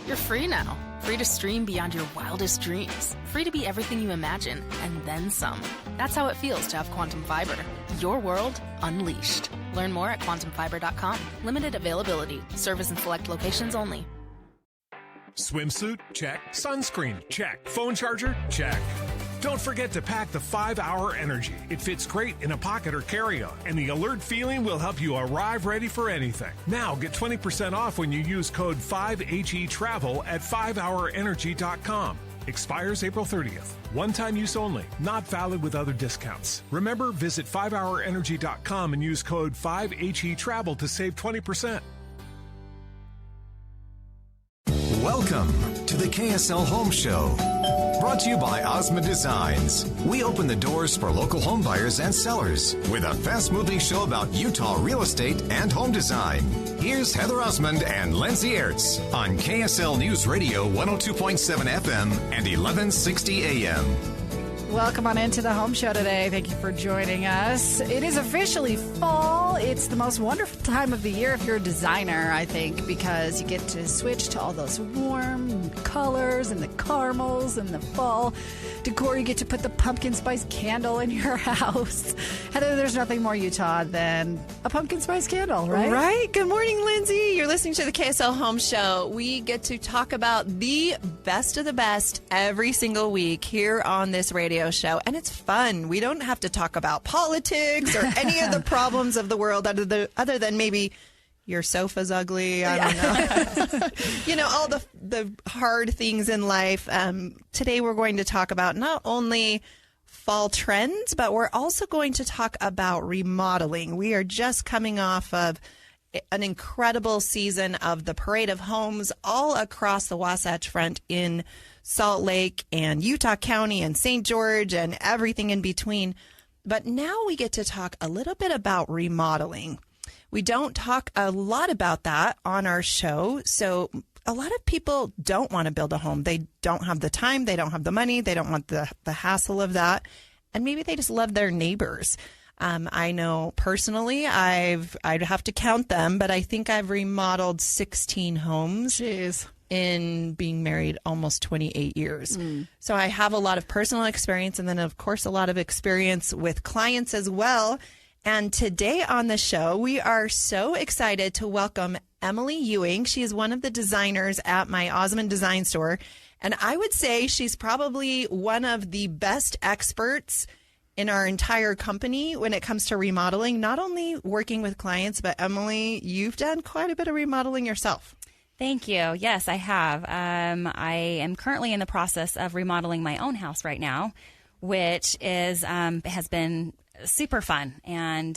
You're free now. Free to stream beyond your wildest dreams. Free to be everything you imagine, and then some. That's how it feels to have Quantum Fiber. Your world unleashed. Learn more at quantumfiber.com. Limited availability. Service in select locations only. Swimsuit? Check. Sunscreen? Check. Phone charger? Check. Don't forget to pack the 5-Hour Energy. It fits great in a pocket or carry-on, and the alert feeling will help you arrive ready for anything. Now get 20% off when you use code 5HETRAVEL at 5hourenergy.com. Expires April 30th. One-time use only. Not valid with other discounts. Remember, visit 5hourenergy.com and use code 5HETRAVEL to save 20%. Welcome to the KSL Home Show. Brought to you by Osmond Designs. We open the doors for local home buyers and sellers with a fast-moving show about Utah real estate and home design. Here's Heather Osmond and Lindsay Aerts on KSL News Radio 102.7 FM and 1160 AM. Welcome on into the Home Show today. Thank you for joining us. It is officially fall. It's the most wonderful time of the year if you're a designer, I think, because you get to switch to all those warm colors and the caramels and the fall decor. You get to put the pumpkin spice candle in your house. Heather, there's nothing more Utah than a pumpkin spice candle, right? Right. Good morning, Lindsay. You're listening to the KSL Home Show. We get to talk about the best of the best every single week here on this radio show, and it's fun. We don't have to talk about politics or any of the problems of the world other than maybe your sofa's ugly. I don't know. You know, all the hard things in life. Today we're going to talk about not only fall trends, but we're also going to talk about remodeling. We are just coming off of an incredible season of the Parade of Homes all across the Wasatch Front in Salt Lake and Utah County and St. George and everything in between. But now we get to talk a little bit about remodeling. We don't talk a lot about that on our show. So a lot of people don't want to build a home. They don't have the time. They don't have the money. They don't want the hassle of that. And maybe they just love their neighbors. I know personally, I'd have to count them, but I think I've remodeled 16 homes. Jeez. In being married almost 28 years. So I have a lot of personal experience and then, of course, a lot of experience with clients as well. And today on the show, we are so excited to welcome Emily Ewing. She is one of the designers at my Osmond Design Store. And I would say she's probably one of the best experts in our entire company when it comes to remodeling, not only working with clients, but Emily, you've done quite a bit of remodeling yourself. Thank you. Yes, I have. I am currently in the process of remodeling my own house right now, which is has been super fun. And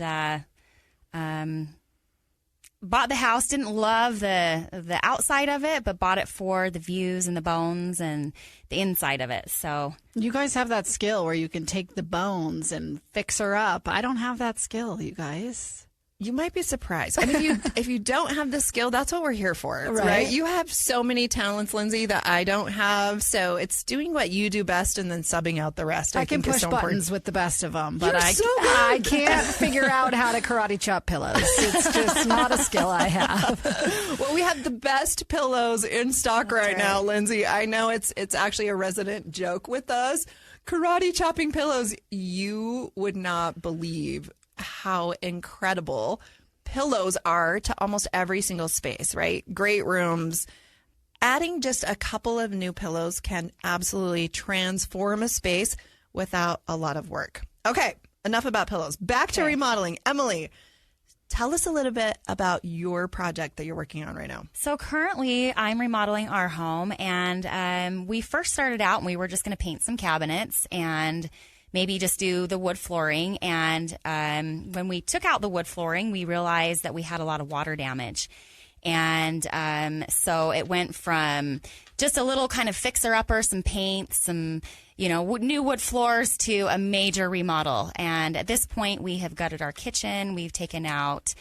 bought the house, didn't love the outside of it, but bought it for the views and the bones and the inside of it. So You guys have that skill where you can take the bones and fix her up. I don't have that skill, you guys. You might be surprised. And if you don't have the skill, that's what we're here for, right? You have so many talents, Lindsay, that I don't have. So it's doing what you do best and then subbing out the rest. I can push buttons with the best of them, but I can't figure out how to karate chop pillows. It's just not a skill I have. Well, we have the best pillows in stock right now, Lindsay. I know it's actually a resident joke with us. Karate chopping pillows. You would not believe how incredible pillows are to almost every single space, right? Great rooms. Adding just a couple of new pillows can absolutely transform a space without a lot of work. Okay, enough about pillows. Back to remodeling. Emily, tell us a little bit about your project that you're working on right now. So currently I'm remodeling our home, and we first started out and we were just going to paint some cabinets and maybe just do the wood flooring. And when we took out the wood flooring, we realized that we had a lot of water damage. And so it went from just a little kind of fixer-upper, some paint, some, new wood floors to a major remodel. And at this point, we have gutted our kitchen. We've taken out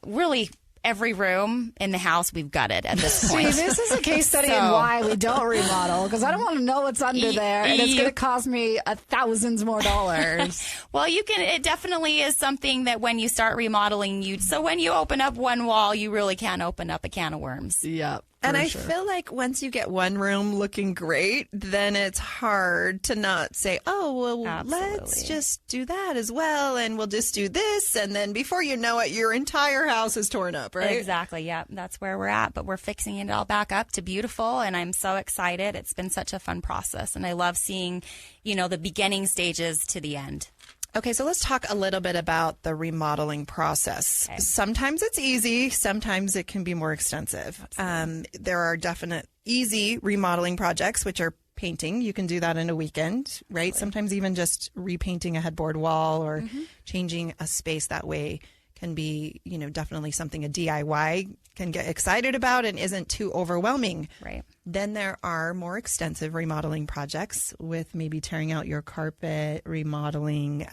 really every room in the house we've gutted at this point. See, this is a case study in why we don't remodel, because I don't want to know what's under there, and it's going to cost me thousands more dollars. Well, it definitely is something that when you start remodeling, so when you open up one wall, you really can't open up a can of worms. Yep. And I feel like once you get one room looking great, then it's hard to not say, oh, well, Absolutely. let's just do that as well. And we'll just do this. And then before you know it, your entire house is torn up, right? Exactly. Yeah, that's where we're at. But we're fixing it all back up to beautiful. And I'm so excited. It's been such a fun process. And I love seeing, the beginning stages to the end. Okay, so let's talk a little bit about the remodeling process. Okay. Sometimes it's easy. Sometimes it can be more extensive. There are definite easy remodeling projects, which are painting. You can do that in a weekend, right? Absolutely. Sometimes even just repainting a headboard wall or changing a space that way can be, definitely something a DIY can get excited about and isn't too overwhelming. Right. Then there are more extensive remodeling projects with maybe tearing out your carpet, remodeling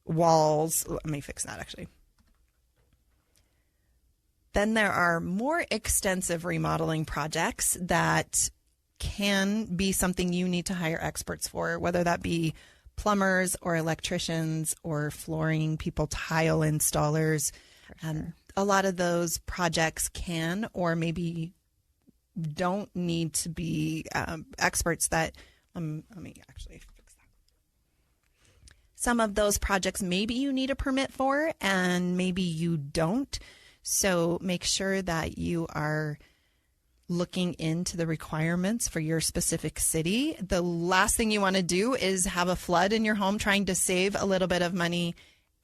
walls. Let me fix that, actually. Then there are more extensive remodeling projects that can be something you need to hire experts for, whether that be plumbers or electricians or flooring people, tile installers. Sure. A lot of those projects can or maybe don't need to be experts that, let me actually fix that. Some of those projects maybe you need a permit for and maybe you don't. So make sure that you are looking into the requirements for your specific city. The last thing you want to do is have a flood in your home, trying to save a little bit of money.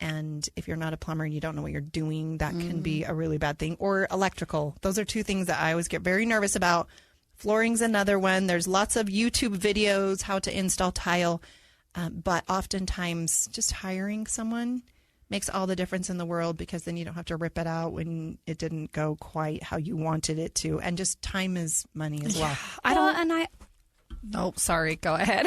And if you're not a plumber and you don't know what you're doing, that can be a really bad thing. Or electrical. Those are two things that I always get very nervous about. Flooring's another one. There's lots of YouTube videos how to install tile. But oftentimes just hiring someone makes all the difference in the world, because then you don't have to rip it out when it didn't go quite how you wanted it to. And just time is money as well. Oh, sorry. Go ahead.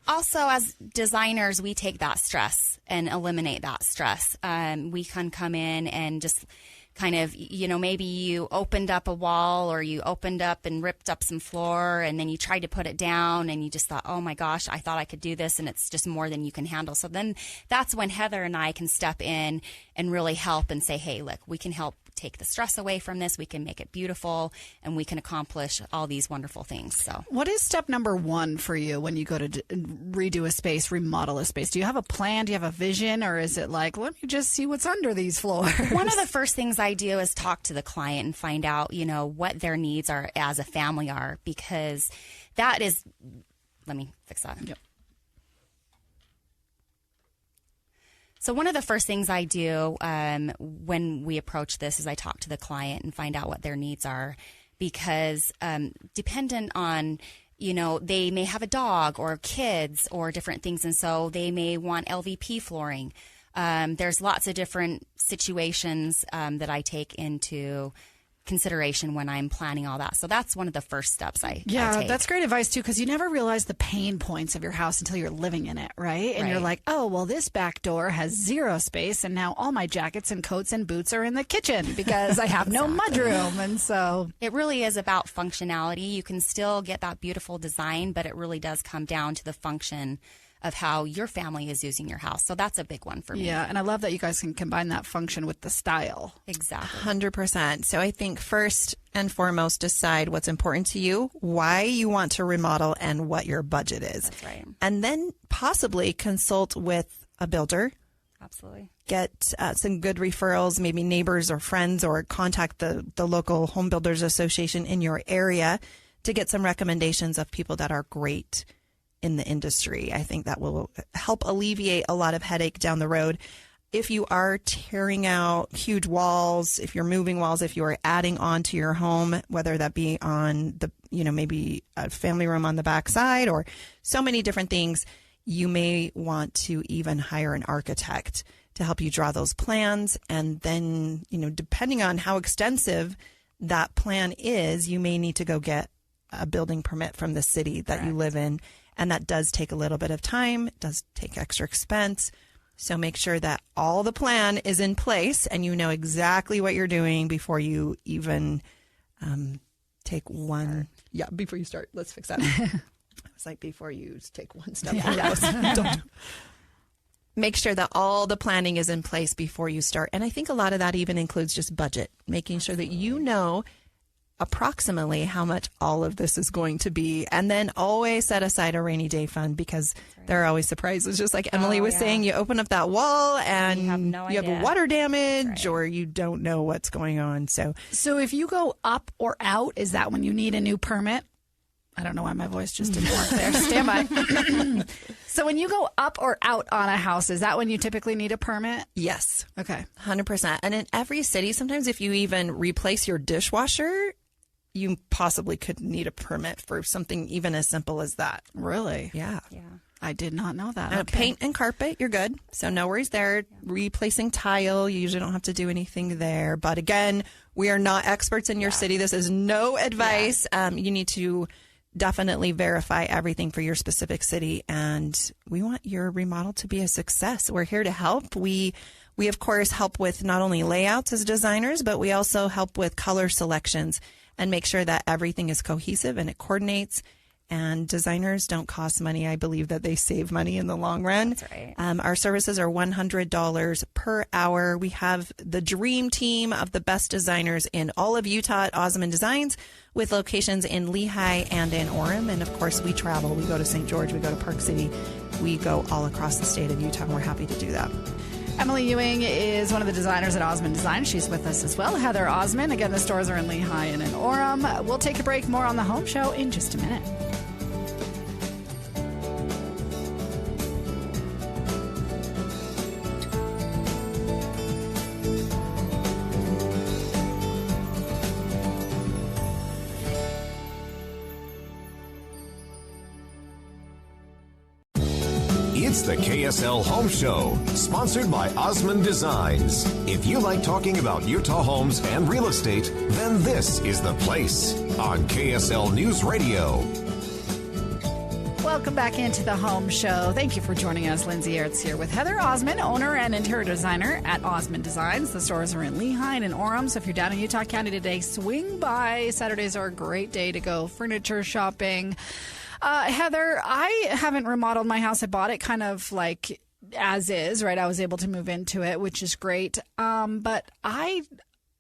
Also, as designers, we take that stress and eliminate that stress. We can come in and just kind of, maybe you opened up a wall or you opened up and ripped up some floor and then you tried to put it down and you just thought, oh my gosh, I thought I could do this, and it's just more than you can handle. So then that's when Heather and I can step in and really help and say, hey, look, we can help take the stress away from this. We can make it beautiful and we can accomplish all these wonderful things. So what is step number one for you when you go to redo a space, remodel a space? Do you have a plan? Do you have a vision? Or is it like, let me just see what's under these floors? One of the first things I do is talk to the client and find out, what their needs are as a family are, because that is, let me fix that. Yep. So one of the first things I do when we approach this is I talk to the client and find out what their needs are, because dependent on, they may have a dog or kids or different things, and so they may want LVP flooring. There's lots of different situations that I take into consideration when I'm planning all that. So that's one of the first steps I take. That's great advice too, because you never realize the pain points of your house until you're living in it, right? And you're like, oh, well, this back door has zero space, and now all my jackets and coats and boots are in the kitchen because I have no mudroom. And so it really is about functionality. You can still get that beautiful design, but it really does come down to the function of how your family is using your house. So that's a big one for me. Yeah, and I love that you guys can combine that function with the style. Exactly. 100%. So I think first and foremost, decide what's important to you, why you want to remodel, and what your budget is. That's right. And then possibly consult with a builder. Absolutely. Get some good referrals, maybe neighbors or friends, or contact the local home builders association in your area to get some recommendations of people that are great in the industry. I think that will help alleviate a lot of headache down the road. If you are tearing out huge walls, if you're moving walls, if you are adding on to your home, whether that be on the, maybe a family room on the back side or so many different things, you may want to even hire an architect to help you draw those plans. And then, depending on how extensive that plan is, you may need to go get a building permit from the city that you live in. And that does take a little bit of time. It does take extra expense. So make sure that all the plan is in place and you know exactly what you're doing before you even take one. Yeah, before you start. Let's fix that. I was like, before you take one step. Don't. Make sure that all the planning is in place before you start. And I think a lot of that even includes just budget, making sure that you know approximately how much all of this is going to be. And then always set aside a rainy day fund because there are always surprises. Just like Emily was saying, you open up that wall and you have a water damage or you don't know what's going on. So if you go up or out, is that when you need a new permit? I don't know why my voice just didn't work there. Stand by. So when you go up or out on a house, is that when you typically need a permit? yes, Okay. 100%. And in every city, sometimes if you even replace your dishwasher, you possibly could need a permit for something even as simple as that. Really? Yeah. I did not know that. And Okay. paint and carpet, you're good. So no worries there. Replacing tile, you usually don't have to do anything there. But again, we are not experts in your city. This is no advice. You need to definitely verify everything for your specific city. And we want your remodel to be a success. We're here to help. We of course, help with not only layouts as designers, but we also help with color selections and make sure that everything is cohesive and it coordinates. And designers don't cost money. I believe that they save money in the long run. That's right. Our services are $100 per hour. We have the dream team of the best designers in all of Utah at Osmond Designs, with locations in Lehigh and in Orem. And of course, we travel. We go to St. George. We go to Park City. We go all across the state of Utah, and we're happy to do that. Emily Ewing is one of the designers at Osmond Design. She's with us as well. Heather Osmond. Again, the stores are in Lehigh and in Orem. We'll take a break. More on the Home Show in just a minute. It's the KSL Home Show, sponsored by Osmond Designs. If you like talking about Utah homes and real estate, then this is the place on KSL News Radio. Welcome back into the Home Show. Thank you for joining us. Lindsay Aerts here with Heather Osmond, owner and interior designer at Osmond Designs. The stores are in Lehigh and in Orem, so if you're down in Utah County today, swing by. Saturdays are a great day to go furniture shopping. Heather, I haven't remodeled my house. I bought it kind of like as is, right? I was able to move into it, which is great. But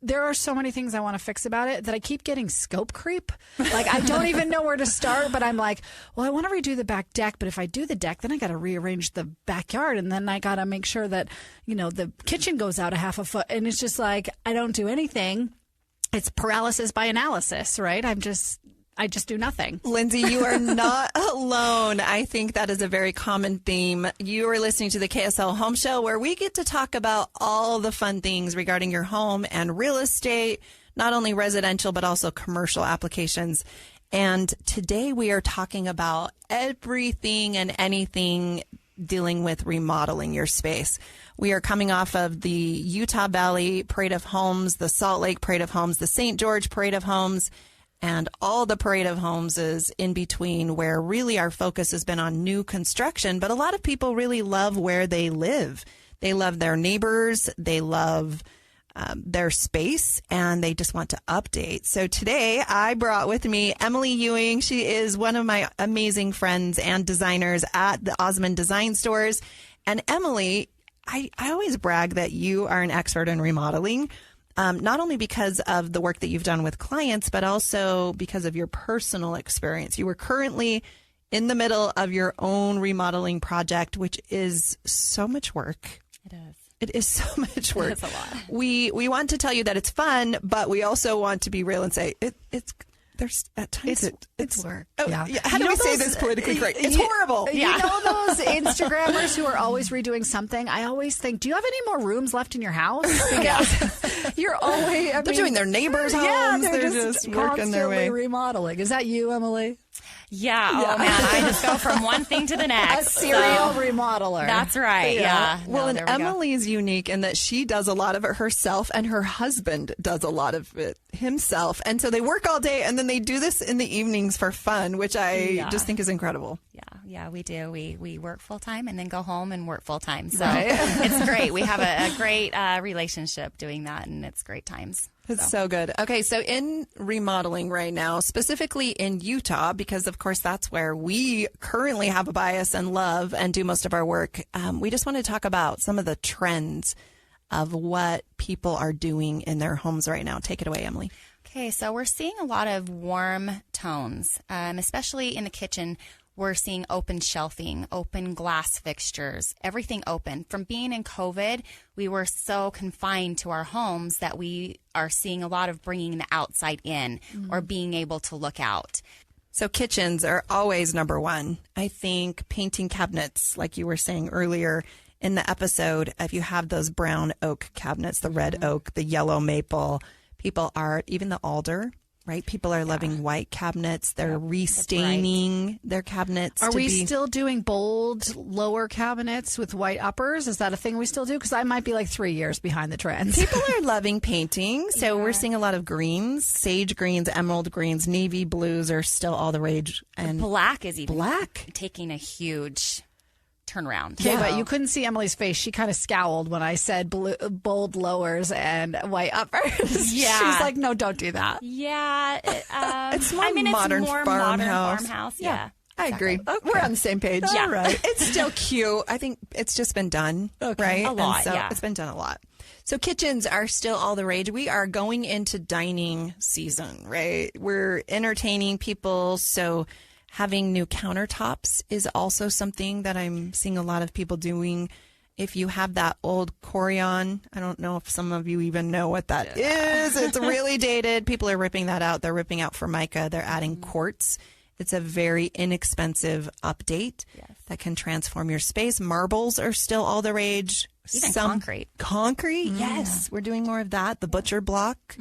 there are so many things I want to fix about it that I keep getting scope creep. Like, I don't even know where to start, but I'm like, well, I want to redo the back deck, but if I do the deck, then I got to rearrange the backyard, and then I got to make sure that, the kitchen goes out a half a foot, and it's just like, I don't do anything. It's paralysis by analysis, right? I just do nothing. Lindsay, you are not alone. I think that is a very common theme. You are listening to the KSL Home Show, where we get to talk about all the fun things regarding your home and real estate, not only residential, but also commercial applications. And today we are talking about everything and anything dealing with remodeling your space. We are coming off of the Utah Valley Parade of Homes, the Salt Lake Parade of Homes, the St. George Parade of Homes, and all the Parade of Homes is in between, where really our focus has been on new construction. But a lot of people really love where they live. They love their neighbors. They love their space, and they just want to update. So today I brought with me Emily Ewing. She is one of my amazing friends and designers at the Osmond Design Stores. And Emily, I always brag that you are an expert in remodeling. Not only because of the work that you've done with clients, but also because of your personal experience. You were currently in the middle of your own remodeling project, which is so much work. It is. It is so much work. It's a lot. We want to tell you that it's fun, but we also want to be real and say there's at times it's work. Oh, yeah. How do we say this politically correct? It's horrible. You know those Instagrammers who are always redoing something? I always think, do you have any more rooms left in your house? Because you're always... They're doing their neighbors' homes. They're just working their way. remodeling. Is that you, Emily? Yeah. Oh, man. I just go from one thing to the next. A serial remodeler. That's right. Yeah. Well, and Emily is unique in that she does a lot of it herself, and her husband does a lot of it himself. And so they work all day, and then they do this in the evenings for fun, which I just think is incredible. Yeah, we do. We work full time and then go home and work full time. So it's great. We have a great relationship doing that, and it's great times. It's so good. Okay, so in remodeling right now, specifically in Utah, because of course that's where we currently have a bias and love and do most of our work, we just want to talk about some of the trends of what people are doing in their homes right now. Take it away, Emily. Okay, so we're seeing a lot of warm tones, especially in the kitchen. We're seeing open shelving, open glass fixtures, everything open. From being in COVID, we were so confined to our homes that we are seeing a lot of bringing the outside in or being able to look out. So kitchens are always number one. I think painting cabinets, like you were saying earlier in the episode, if you have those brown oak cabinets, the red oak, the yellow maple, people are, even the alder, right? People are loving white cabinets. They're restaining their cabinets. Are we still doing bold lower cabinets with white uppers? Is that a thing we still do? Because I might be like 3 years behind the trends. People are loving painting. So we're seeing a lot of greens, sage greens, emerald greens, navy blues are still all the rage. And black is even taking a huge turnaround. Okay, but you couldn't see Emily's face. She kind of scowled when I said bold lowers and white uppers. Yeah. She's like, no, don't do that. Yeah. It's more modern farmhouse. Yeah. I agree. Okay. We're on the same page. Yeah. All right. It's still cute. I think it's just been done, right? A lot, It's been done a lot. So kitchens are still all the rage. We are going into dining season, right? We're entertaining people, so having new countertops is also something that I'm seeing a lot of people doing. If you have that old Corian, I don't know if some of you even know what that is. It's really dated. People are ripping that out. They're ripping out Formica. They're adding quartz. It's a very inexpensive update that can transform your space. Marbles are still all the rage. Even concrete. Concrete, yes. We're doing more of that. The butcher block.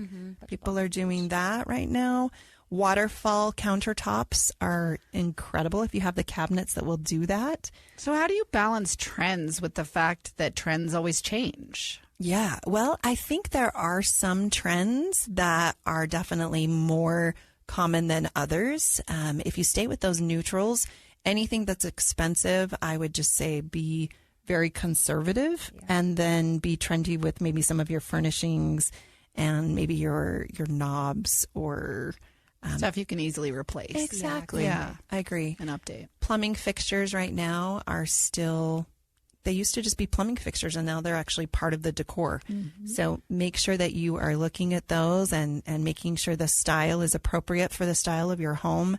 People are doing that right now. Waterfall countertops are incredible if you have the cabinets that will do that. So how do you balance trends with the fact that trends always change? Yeah, well, I think there are some trends that are definitely more common than others. If you stay with those neutrals, anything that's expensive, I would just say be very conservative and then be trendy with maybe some of your furnishings and maybe your knobs or stuff you can easily replace. Exactly. Yeah. I agree. An update. Plumbing fixtures right now are still, they used to just be plumbing fixtures and now they're actually part of the decor. So make sure that you are looking at those and making sure the style is appropriate for the style of your home.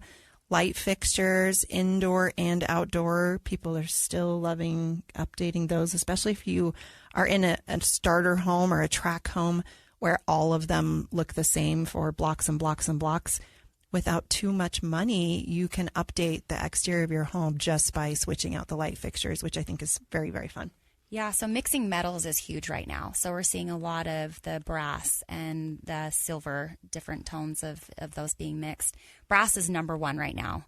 Light fixtures, indoor and outdoor, people are still loving updating those, especially if you are in a starter home or a track home where all of them look the same for blocks and blocks and blocks. Without too much money, you can update the exterior of your home just by switching out the light fixtures, which I think is very, very fun. Yeah, so mixing metals is huge right now. So we're seeing a lot of the brass and the silver, different tones of those being mixed. Brass is number one right now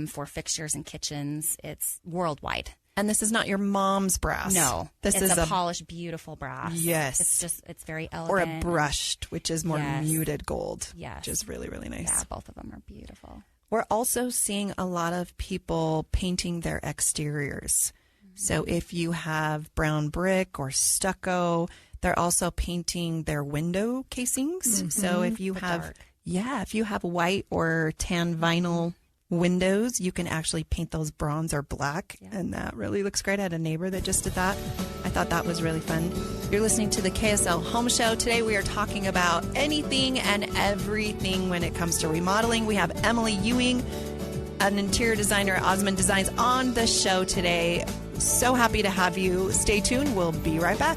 for fixtures and kitchens. It's worldwide. And this is not your mom's brass. No, this is a polished, beautiful brass. Yes. It's very elegant. Or a brushed, which is more muted gold. Yes. Which is really, really nice. Yeah, both of them are beautiful. We're also seeing a lot of people painting their exteriors. So if you have brown brick or stucco, they're also painting their window casings. So if you have, if you have white or tan vinyl windows, you can actually paint those bronze or black, and that really looks great. I had a neighbor that just did that. I thought that was really fun. You're listening to the KSL Home Show. Today we are talking about anything and everything when it comes to remodeling. We have Emily Ewing, an interior designer at Osmond Designs, on the show today. So happy to have you. Stay tuned. We'll be right back.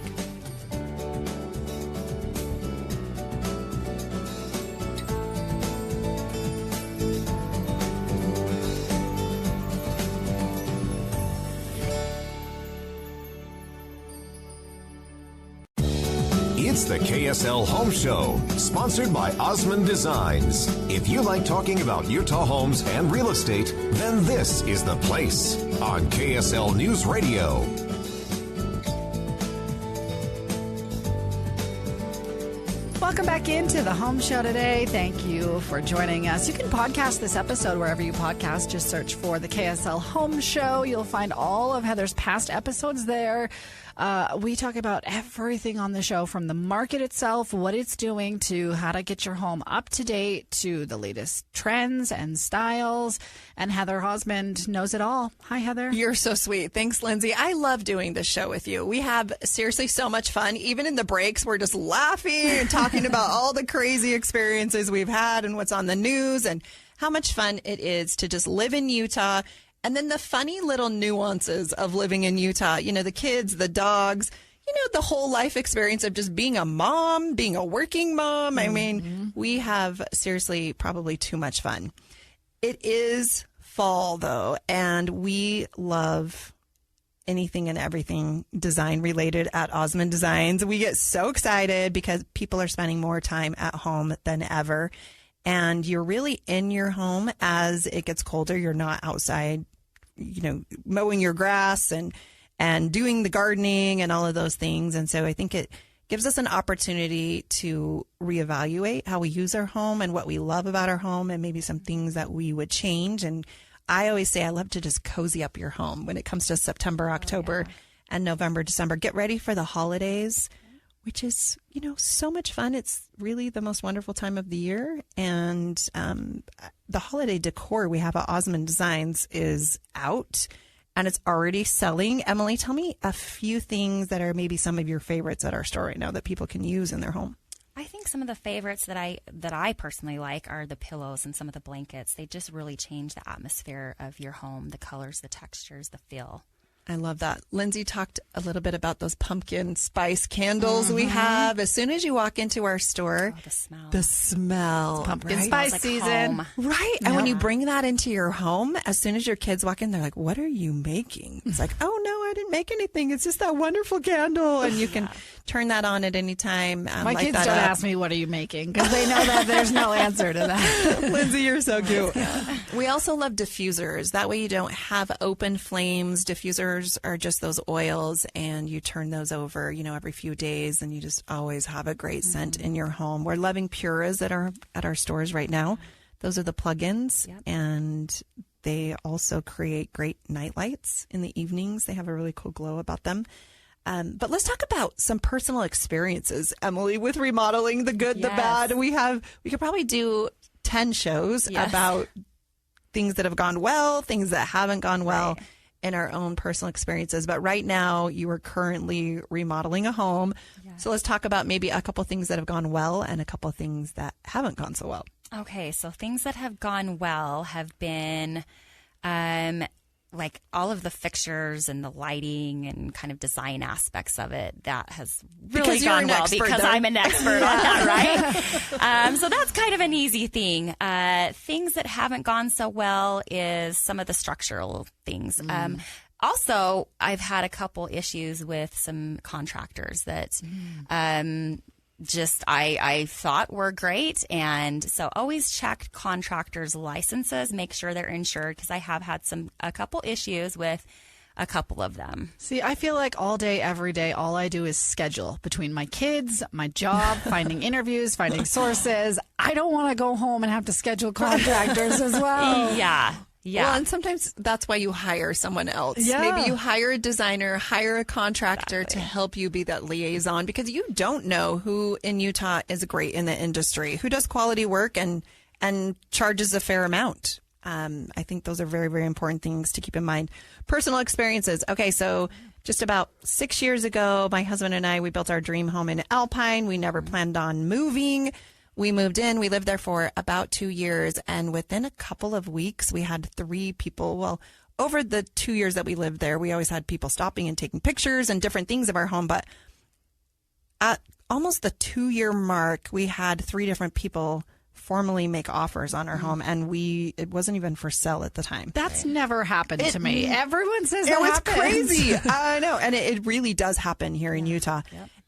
It's the KSL Home Show, sponsored by Osmond Designs. If you like talking about Utah homes and real estate, then this is the place on KSL News Radio. Welcome back into the Home Show today. Thank you for joining us. You can podcast this episode wherever you podcast. Just search for the KSL Home Show. You'll find all of Heather's past episodes there. We talk about everything on the show, from the market itself, what it's doing, to how to get your home up to date, to the latest trends and styles. And Heather Osmond knows it all. Hi, Heather. You're so sweet. Thanks, Lindsay. I love doing this show with you. We have seriously so much fun. Even in the breaks, we're just laughing and talking about all the crazy experiences we've had and what's on the news and how much fun it is to just live in Utah. And then the funny little nuances of living in Utah, you know, the kids, the dogs, you know, the whole life experience of just being a mom, being a working mom. I mean, we have seriously probably too much fun. It is fall, though, and we love anything and everything design related at Osmond Designs. We get so excited because people are spending more time at home than ever. And you're really in your home as it gets colder. You're not outside, you know, mowing your grass and doing the gardening and all of those things. And so I think it gives us an opportunity to reevaluate how we use our home and what we love about our home and maybe some things that we would change. And I always say I love to just cozy up your home when it comes to September, October, and November, December. Get ready for the holidays, which is, you know, so much fun. It's really the most wonderful time of the year. And the holiday decor we have at Osmond Designs is out and it's already selling. Emily, tell me a few things that are maybe some of your favorites at our store right now that people can use in their home. I think some of the favorites that I personally like are the pillows and some of the blankets. They just really change the atmosphere of your home, the colors, the textures, the feel. I love that. Lindsay talked a little bit about those pumpkin spice candles we have. As soon as you walk into our store, the smell. The smell. It's pumpkin right? spice Like season. home. Right. And when you bring that into your home, as soon as your kids walk in, they're like, what are you making? It's like, oh, no, I didn't make anything. It's just that wonderful candle. And you can turn that on at any time. My kids don't ask me, what are you making? Because they know that there's no answer to that. Lindsay, you're so cute. We also love diffusers. That way you don't have open flames. Diffusers are just those oils, and you turn those over, you know, every few days, and you just always have a great scent in your home. We're loving Puras at our stores right now. Those are the plug-ins, and they also create great night lights in the evenings. They have a really cool glow about them. But let's talk about some personal experiences, Emily, with remodeling, the good, the bad. We could probably do 10 shows about things that have gone well, things that haven't gone well in our own personal experiences. But right now you are currently remodeling a home. So let's talk about maybe a couple things that have gone well and a couple things that haven't gone so well. Okay, so things that have gone well have been like all of the fixtures and the lighting and kind of design aspects of it. That has really gone well because I'm an expert on that, right? So that's kind of an easy thing. Things that haven't gone so well is some of the structural things. Also, I've had a couple issues with some contractors that I thought were great. And so always check contractors' licenses, make sure they're insured, because I have had a couple issues with a couple of them. See, I feel like all day, every day, all I do is schedule between my kids, my job, finding interviews, finding sources. I don't want to go home and have to schedule contractors as well. Yeah. Well, and sometimes that's why you hire someone else. Yeah. Maybe you hire a designer, hire a contractor to help you be that liaison, because you don't know who in Utah is great in the industry, who does quality work and charges a fair amount. I think those are very, very important things to keep in mind. Personal experiences. Okay, so just about 6 years ago, my husband and I, we built our dream home in Alpine. We never planned on moving. We moved in. We lived there for about 2 years. And within a couple of weeks, we had 3 people. Well, over the 2 years that we lived there, we always had people stopping and taking pictures and different things of our home. But at almost the 2-year mark, we had 3 different people formally make offers on our home, and it wasn't even for sale at the time. That's never happened to me. Everyone says that was happens. crazy. I know, and it really does happen here in Utah.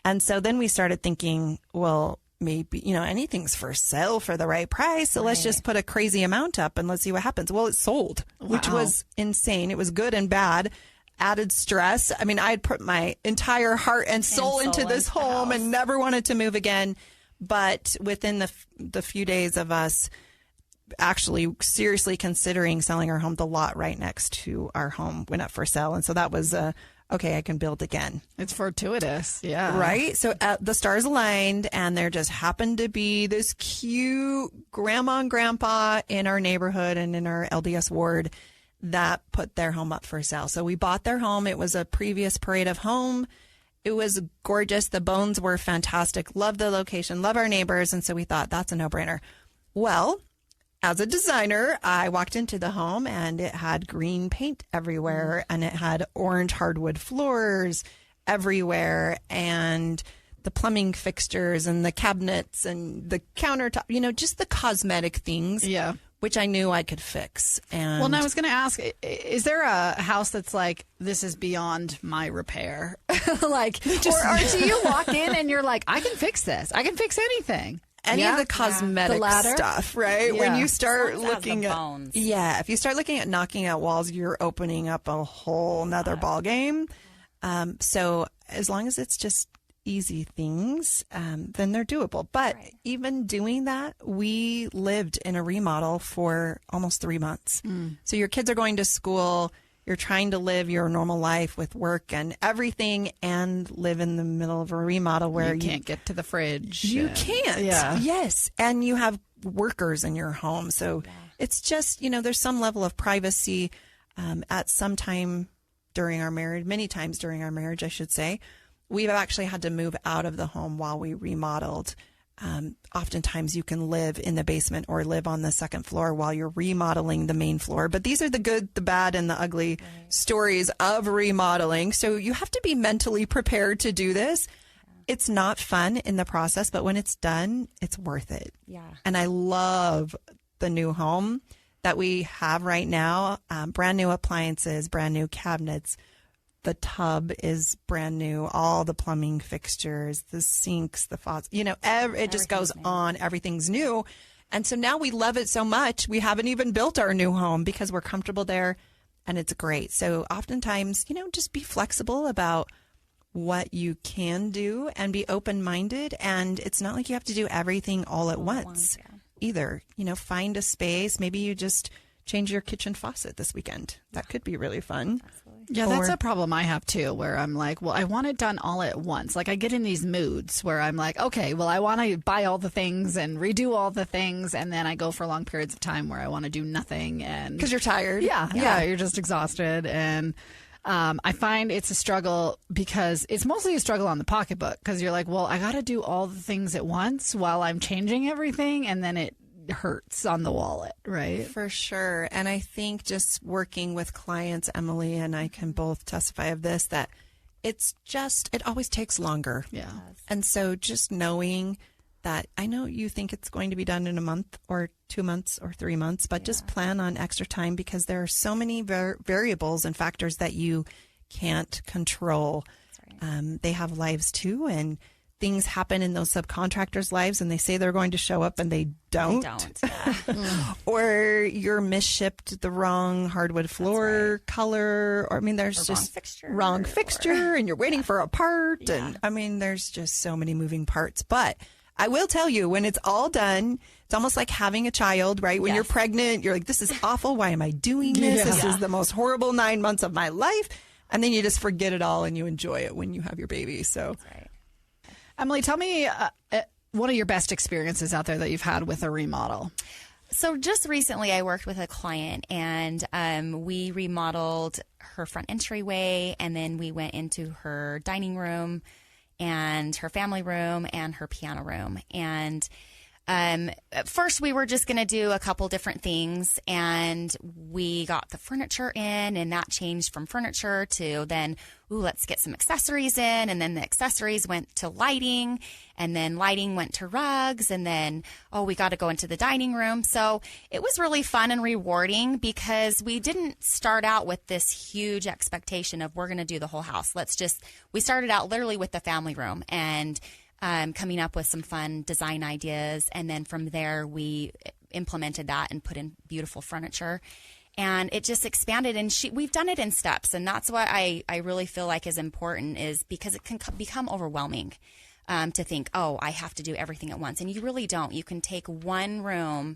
And so then we started thinking, well, maybe, you know, anything's for sale for the right price, so let's just put a crazy amount up and let's see what happens. Well, it sold, which was insane. It was good and bad. Added stress. I mean, I had put my entire heart and soul into this home and never wanted to move again. But within the few days of us actually seriously considering selling our home, the lot right next to our home went up for sale. And so that was a okay, I can build again. It's fortuitous. Yeah. Right? So the stars aligned, and there just happened to be this cute grandma and grandpa in our neighborhood and in our LDS ward that put their home up for sale. So we bought their home. It was a previous parade of home. It was gorgeous. The bones were fantastic. Love the location, love our neighbors. And so we thought that's a no-brainer. Well, as a designer, I walked into the home and it had green paint everywhere and it had orange hardwood floors everywhere and the plumbing fixtures and the cabinets and the countertop, just the cosmetic things. Yeah. Which I knew I could fix. And well, and I was going to ask, is there a house that's like, this is beyond my repair? Like, or do you walk in and you're like, I can fix this. I can fix anything. Any of the cosmetic stuff, right? Yeah. When you start looking at bones. if you start looking at knocking out walls, you're opening up a whole nother ball game. So as long as it's just easy things, then they're doable. But even doing that, we lived in a remodel for almost 3 months. So your kids are going to school, you're trying to live your normal life with work and everything and live in the middle of a remodel where you can't get to the fridge. You can't. Yeah. Yes. And you have workers in your home. So it's just, there's some level of privacy at some time during our marriage, many times during our marriage, I should say. We've actually had to move out of the home while we remodeled. Oftentimes you can live in the basement or live on the second floor while you're remodeling the main floor. But these are the good, the bad, and the ugly stories of remodeling. So you have to be mentally prepared to do this. It's not fun in the process, but when it's done, it's worth it. Yeah. And I love the new home that we have right now. Brand new appliances, brand new cabinets. The tub is brand new. All the plumbing fixtures, the sinks, the faucets, it just goes on. Everything's new. And so now we love it so much. We haven't even built our new home because we're comfortable there and it's great. So oftentimes, just be flexible about what you can do and be open-minded. And it's not like you have to do everything all at once either. Find a space. Maybe you just change your kitchen faucet this weekend. That could be really fun. Absolutely. Yeah, that's a problem I have too, where I'm like, well, I want it done all at once. Like I get in these moods where I'm like, okay, well, I want to buy all the things and redo all the things. And then I go for long periods of time where I want to do nothing. And because you're tired. Yeah, you're just exhausted. And I find it's a struggle because it's mostly a struggle on the pocketbook because you're like, well, I got to do all the things at once while I'm changing everything. And then it hurts on the wallet, right? For sure. And I think just working with clients, Emily and I can both testify of this, that it always takes longer. Yeah. And so just knowing that, I know you think it's going to be done in a month or 2 months or 3 months, but just plan on extra time because there are so many variables and factors that you can't control. They have lives too, and things happen in those subcontractors' lives and they say they're going to show up and they don't. Or you're misshipped the wrong hardwood floor color. Or there's just wrong fixture and you're waiting for a part. Yeah. And there's just so many moving parts. But I will tell you, when it's all done, it's almost like having a child, right? When you're pregnant, you're like, this is awful. Why am I doing this? This is the most horrible 9 months of my life. And then you just forget it all and you enjoy it when you have your baby. So. That's right. Emily, tell me one of your best experiences out there that you've had with a remodel. So just recently I worked with a client and we remodeled her front entryway and then we went into her dining room and her family room and her piano room. And at first we were just going to do a couple different things and we got the furniture in and that changed from furniture to then, let's get some accessories in. And then the accessories went to lighting and then lighting went to rugs and then, we got to go into the dining room. So it was really fun and rewarding because we didn't start out with this huge expectation of we're going to do the whole house. We started out literally with the family room and coming up with some fun design ideas. And then from there, we implemented that and put in beautiful furniture. And it just expanded. And we've done it in steps. And that's what I really feel like is important is because it can become overwhelming to think, I have to do everything at once. And you really don't. You can take one room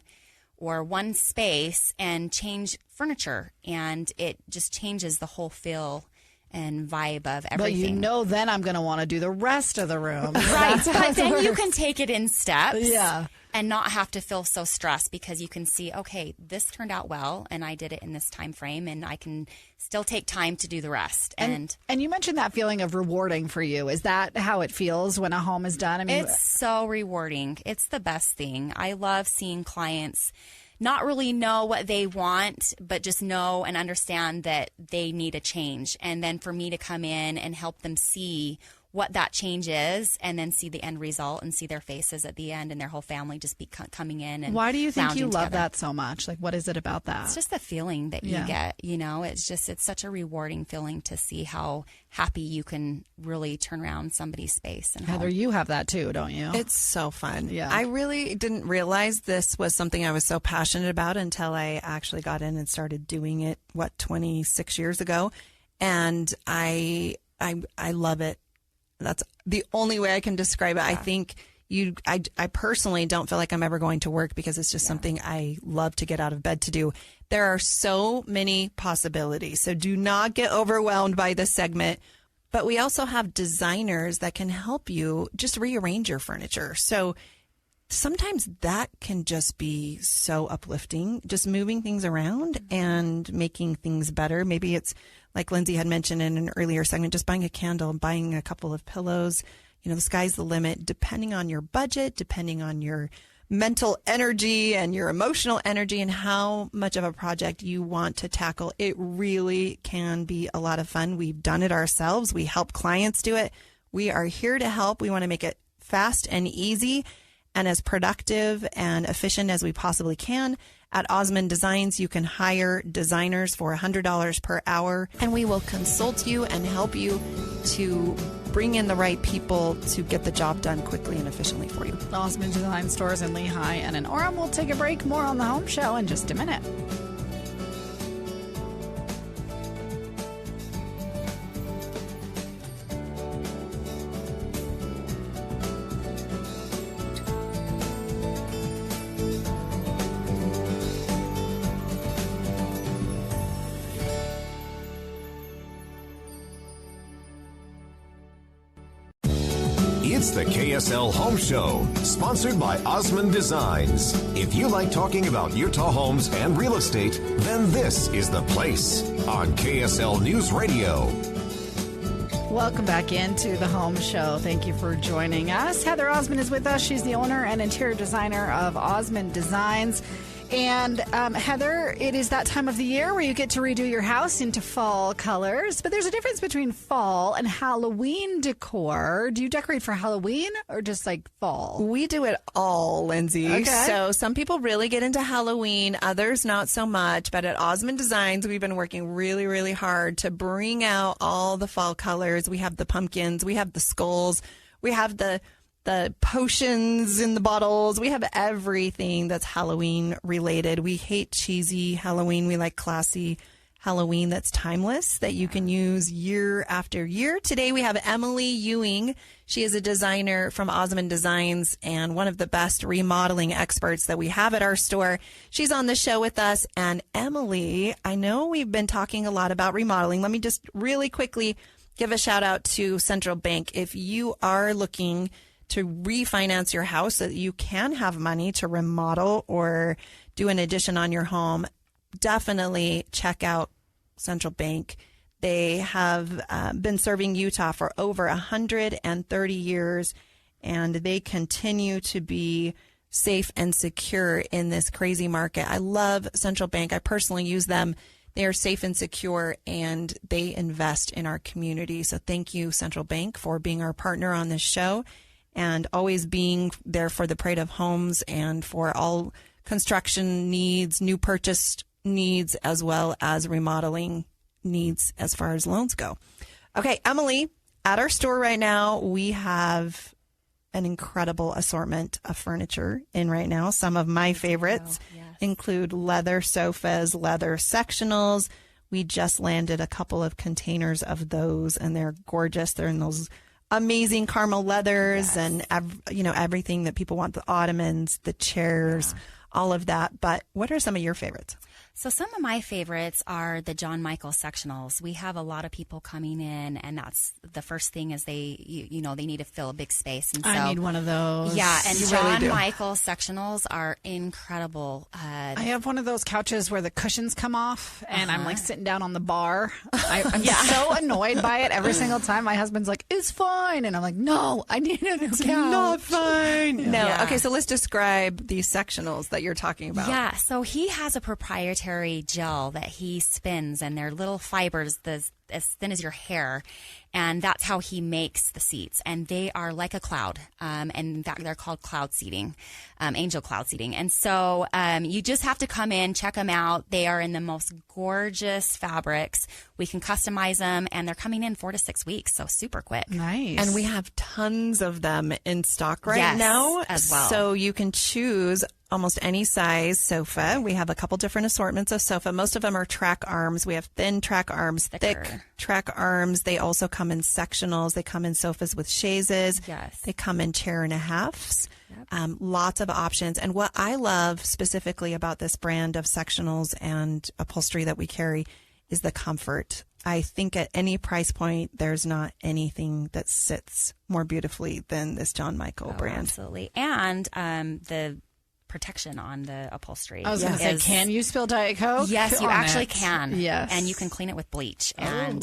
or one space and change furniture. And it just changes the whole feel and vibe of But everything. then I'm going to want to do the rest of the room. Right. That's how But it then you works. can take it in steps. Yeah. And not have to feel so stressed because you can see, okay, this turned out well and I did it in this time frame and I can still take time to do the rest. And you mentioned that feeling of rewarding for you. Is that how it feels when a home is done? I mean, it's so rewarding. It's the best thing. I love seeing clients not really know what they want, but just know and understand that they need a change. And then for me to come in and help them see what that change is and then see the end result and see their faces at the end and their whole family just be coming in. And why do you think you lounging love together. that so much? Like, what is it about that? It's just the feeling that you get, it's such a rewarding feeling to see how happy you can really turn around somebody's space. And Heather, you have that too, don't you? It's so fun. Yeah. I really didn't realize this was something I was so passionate about until I actually got in and started doing it, 26 years ago. And I love it. That's the only way I can describe it. Yeah. I personally don't feel like I'm ever going to work because it's just something I love to get out of bed to do. There are so many possibilities. So do not get overwhelmed by this segment. But we also have designers that can help you just rearrange your furniture. So sometimes that can just be so uplifting, just moving things around and making things better. Maybe it's like Lindsay had mentioned in an earlier segment, just buying a candle, buying a couple of pillows. The sky's the limit, depending on your budget, depending on your mental energy and your emotional energy and how much of a project you want to tackle. It really can be a lot of fun. We've done it ourselves. We help clients do it. We are here to help. We want to make it fast and easy and as productive and efficient as we possibly can. At Osmond Designs, you can hire designers for $100 per hour, and we will consult you and help you to bring in the right people to get the job done quickly and efficiently for you. Osmond Design stores in Lehigh and in Orem. We'll take a break. More on the Home Show in just a minute. It's the KSL Home Show, sponsored by Osmond Designs. If you like talking about Utah homes and real estate, then this is the place on KSL News Radio. Welcome back into the Home Show. Thank you for joining us. Heather Osmond is with us. She's the owner and interior designer of Osmond Designs. And Heather, it is that time of the year where you get to redo your house into fall colors. But there's a difference between fall and Halloween decor. Do you decorate for Halloween or just like fall? We do it all, Lindsay. Okay. So some people really get into Halloween, others not so much. But at Osmond Designs, we've been working really, really hard to bring out all the fall colors. We have the pumpkins, we have the skulls, we have the potions in the bottles. We have everything that's Halloween related. We hate cheesy Halloween. We like classy Halloween that's timeless, that you can use year after year. Today we have Emily Ewing. She is a designer from Osmond Designs and one of the best remodeling experts that we have at our store. She's on the show with us. And Emily, I know we've been talking a lot about remodeling. Let me just really quickly give a shout out to Central Bank. If you are looking to refinance your house so that you can have money to remodel or do an addition on your home, definitely check out Central Bank. They have been serving Utah for over 130 years, and they continue to be safe and secure in this crazy market. I love Central Bank. I personally use them. They are safe and secure, and they invest in our community. So thank you, Central Bank, for being our partner on this show and always being there for the Parade of Homes and for all construction needs, new purchase needs, as well as remodeling needs as far as loans go. Okay, Emily, at our store right now, we have an incredible assortment of furniture in right now. Some of my favorites include leather sofas, leather sectionals. We just landed a couple of containers of those, and they're gorgeous. They're in those amazing caramel leathers and everything that people want, the ottomans, the chairs, all of that. But what are some of your favorites? So some of my favorites are the John Michael sectionals. We have a lot of people coming in, and that's the first thing is they need to fill a big space. And so, I need one of those. Yeah, and You John really do. Michael sectionals are incredible. I have one of those couches where the cushions come off, and I'm like sitting down on the bar. I'm so annoyed by it every single time. My husband's like, "It's fine," and I'm like, "No, I need a new couch." Not fine. No. Yeah. Okay, so let's describe these sectionals that you're talking about. Yeah, so he has a proprietary gel that he spins, and they're little fibers as thin as your hair, and that's how he makes the seats. And they are like a cloud, and in fact, they're called cloud seating, angel cloud seating. And so you just have to come in, check them out. They are in the most gorgeous fabrics. We can customize them, and they're coming in 4 to 6 weeks, so super quick. Nice. And we have tons of them in stock right Yes, now. as well. So you can choose almost any size sofa. We have a couple different assortments of sofa. Most of them are track arms. We have thin track arms, Thicker. thick track arms. They also come in sectionals. They come in sofas with chaises. Yes. They come in 1.5 chair. Lots of options. And what I love specifically about this brand of sectionals and upholstery that we carry is the comfort. I think at any price point, there's not anything that sits more beautifully than this John Michael brand. Absolutely. And the protection on the upholstery. I was going to say, can you spill Diet Coke? Yes, you on actually it? can. Yes. And you can clean it with bleach. And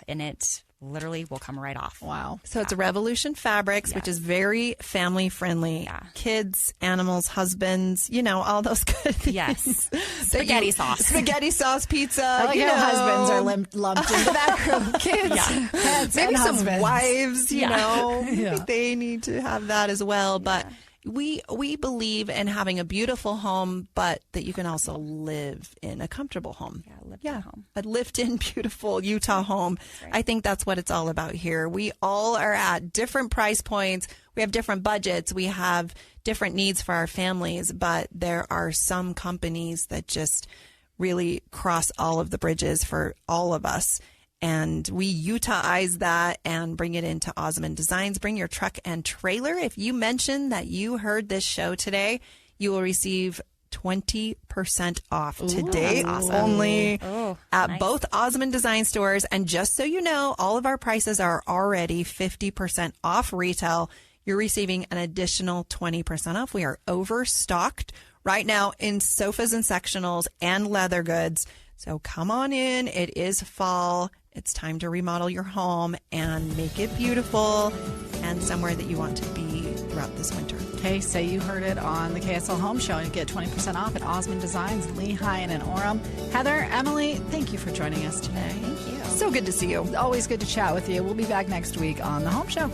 and it literally will come right off. Wow. So it's Revolution Fabrics, which is very family friendly. Yeah. Kids, animals, husbands, all those good things. Yes. Spaghetti sauce. Spaghetti sauce, pizza. I like how husbands are lumped into that group. Kids, pets, Maybe and some husbands. wives, Yeah. they need to have that as well. But we believe in having a beautiful home, but that you can also live in a comfortable home. Live in a home. A lived-in, beautiful Utah home. Right. I think that's what it's all about here. We all are at different price points. We have different budgets. We have different needs for our families, but there are some companies that just really cross all of the bridges for all of us. And we Utah-ize that and bring it into Osmond Designs. Bring your truck and trailer. If you mention that you heard this show today, you will receive 20% off today that's awesome. only at nice. both Osmond Design stores. And just so you know, all of our prices are already 50% off retail. You're receiving an additional 20% off. We are overstocked right now in sofas and sectionals and leather goods. So come on in. It is fall. It's time to remodel your home and make it beautiful and somewhere that you want to be throughout this winter. Okay, say you heard it on the KSL Home Show and get 20% off at Osmond Designs, Lehigh, and in Orem. Heather, Emily, thank you for joining us today. Thank you. So good to see you. Always good to chat with you. We'll be back next week on the Home Show.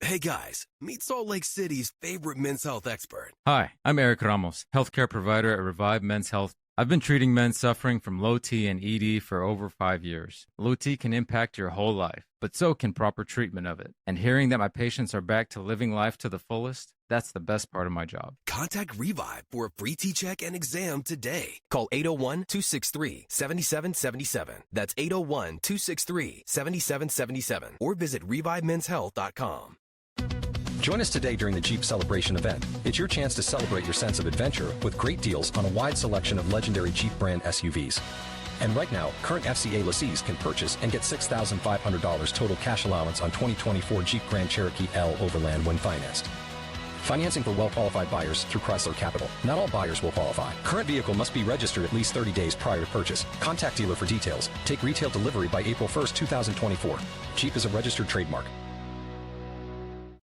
Hey guys, meet Salt Lake City's favorite men's health expert. Hi, I'm Eric Ramos, healthcare provider at Revive Men's Health. I've been treating men suffering from low T and ED for over 5 years. Low T can impact your whole life, but so can proper treatment of it. And hearing that my patients are back to living life to the fullest, that's the best part of my job. Contact Revive for a free T-check and exam today. Call 801-263-7777. That's 801-263-7777. Or visit ReviveMen'sHealth.com. Join us today during the Jeep Celebration event. It's your chance to celebrate your sense of adventure with great deals on a wide selection of legendary Jeep brand SUVs. And right now, current FCA lessees can purchase and get $6,500 total cash allowance on 2024 Jeep Grand Cherokee L Overland when financed. Financing for well-qualified buyers through Chrysler Capital. Not all buyers will qualify. Current vehicle must be registered at least 30 days prior to purchase. Contact dealer for details. Take retail delivery by April 1st, 2024. Jeep is a registered trademark.